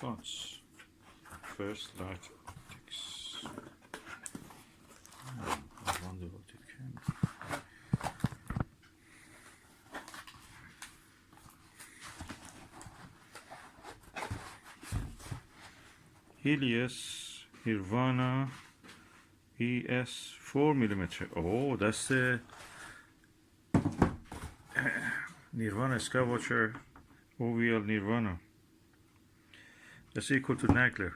thoughts. First light optics. I wonder what it can be. Helios, Nirvana, ES 4mm. Oh, that's the Nirvana Skywatcher OVL Nirvana. That's equal to Nagler.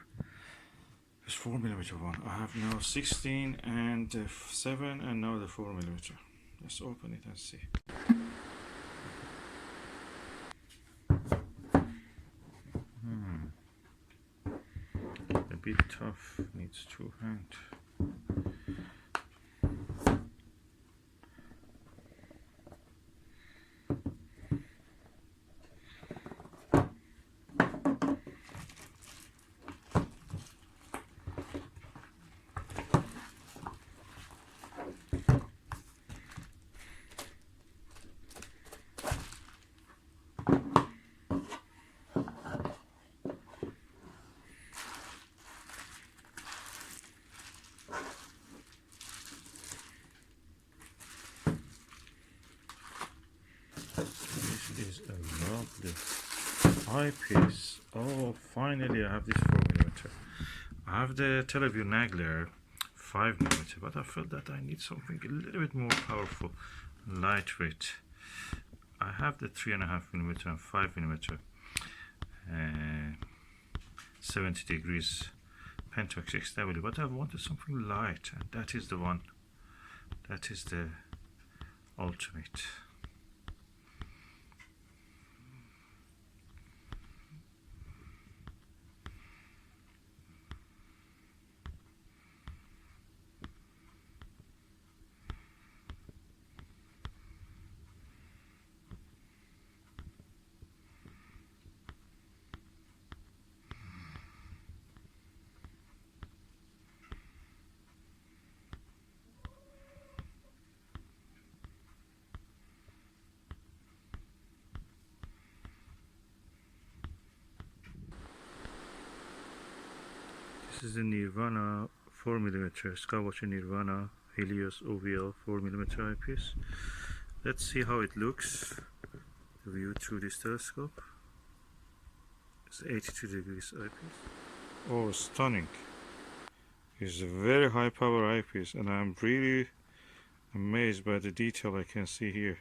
It's 4mm one. I have now 16 and 7 and now the 4mm. Let's open it and see. A bit tough, needs 2 hands. This is a lovely eyepiece. Oh, finally I have this 4mm. I have the Teleview Nagler 5mm, but I felt that I need something a little bit more powerful, lightweight. I have the 3.5mm and 5mm 70 degrees Pentax XW, but I wanted something light, and that is the one. That is the ultimate. This is the Nirvana 4mm Skywatcher Nirvana Helios OVL 4mm eyepiece. Let's see how it looks viewed through this telescope. It's 82 degrees eyepiece. Oh, stunning! It's a very high power eyepiece, and I'm really amazed by the detail I can see here.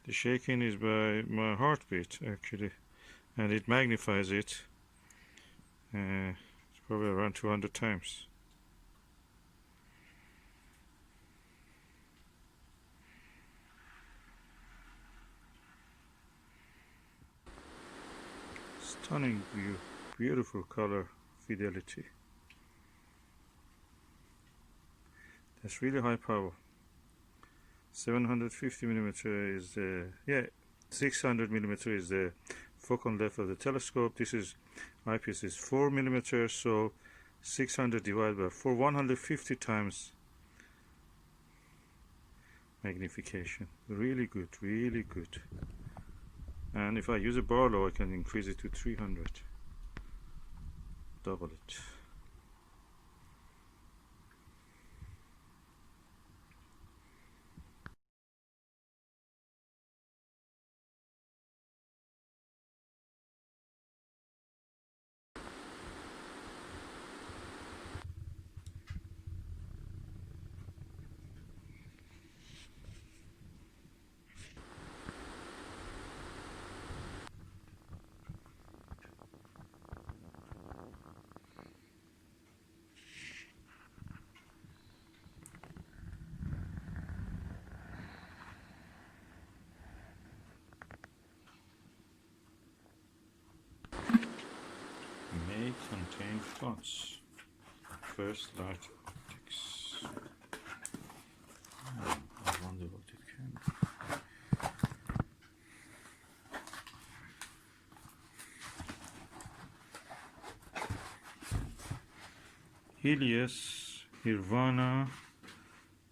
The shaking is by my heartbeat actually, and it magnifies it. It's probably around 200 times. Stunning view, beautiful color fidelity. That's really high power. 750mm is the 600mm is the focal length of the telescope. This is eyepiece is 4mm, so 600 divided by 4, 150 times magnification. Really good, really good. And if I use a Barlow, I can increase it to 300, double it. May contain thoughts. First light optics. I wonder what it can be. Helios, Nirvana,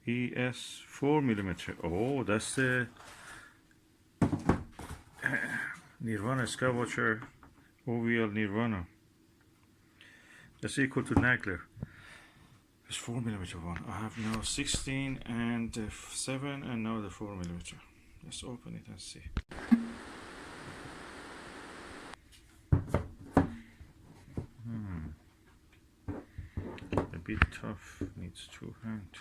ES 4mm. Oh, that's the Nirvana Skywatcher OVL Nirvana. That's equal to Nagler. There's 4mm one. I have now 16 and 7 and now the 4mm. Let's open it and see. A bit tough, needs 2 hands.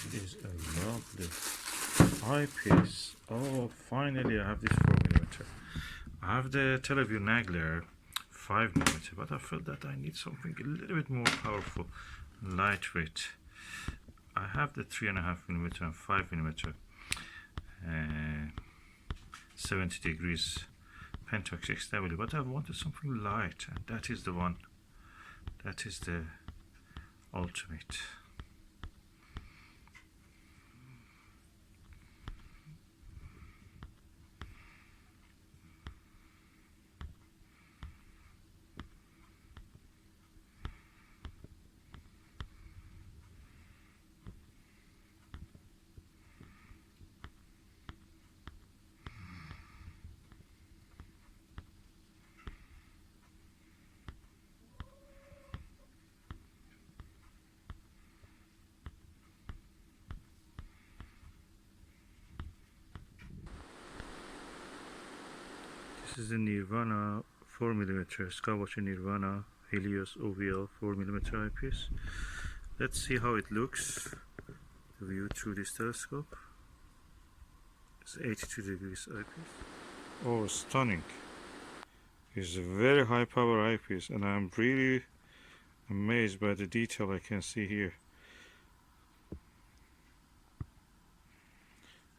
This is a lovely eyepiece. Oh, finally I have this 4mm. I have the Teleview Nagler 5mm, but I felt that I need something a little bit more powerful, lightweight. I have the 3.5mm and 5mm 70 degrees Pentax XW, but I wanted something light, and that is the one. That is the ultimate. This is the Nirvana 4mm Skywatcher Nirvana Helios OVL 4mm eyepiece. Let's see how it looks. The view through this telescope. It's 82 degrees eyepiece. Oh, stunning! It's a very high power eyepiece, and I'm really amazed by the detail I can see here.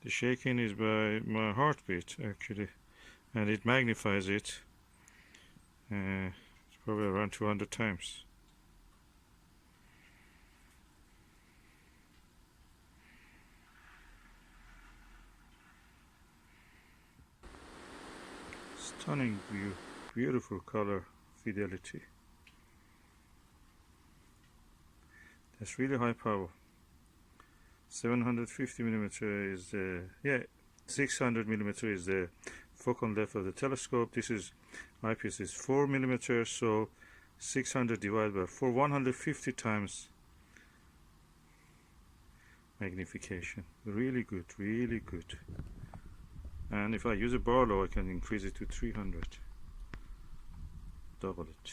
The shaking is by my heartbeat actually, and it magnifies it. It's probably around 200 times. Stunning view, beautiful color fidelity. That's really high power. 750mm is the 600mm is the focal length of the telescope. This is eyepiece is 4mm, so 600 divided by 4, 150 times magnification. Really good, really good. And if I use a Barlow, I can increase it to 300. Double it.